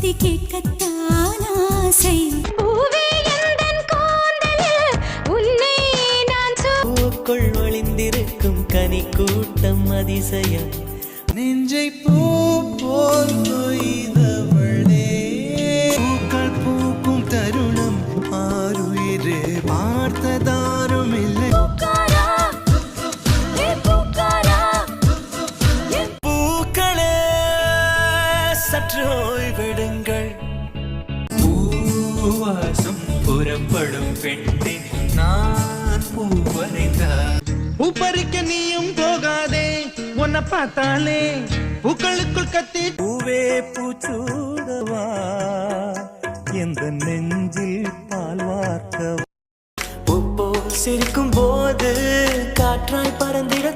செய்தி கேட்கத்தான் ஆசை. பூவே எந்தன் கூந்தலில் உன்னை நான் பூக்குள் ஒளிந்திருக்கும் கனி கூட்டம் அதிசயம். நெஞ்சை பூ போல் கொய்தவளே, பூக்கள் பூக்கும் தருணம் ஆறுயிரே பார்த்ததாரும் இல்லை. பூக்களே சற்று ஓய்வெடுங்கள். பூவாசம் புறப்படும் பெண்ணே நான் பூ வரைந்தார். பூப்பறிக்க நீயும் போகாதே, உன்னை பார்த்தாலே பூக்களுக்குள் கத்தி. பூவே பூச்சூடவா எந்த நெஞ்சில் பால் வார்க்கவா. பூப்போ சிரிக்கும் போது காற்றாய் பறந்திட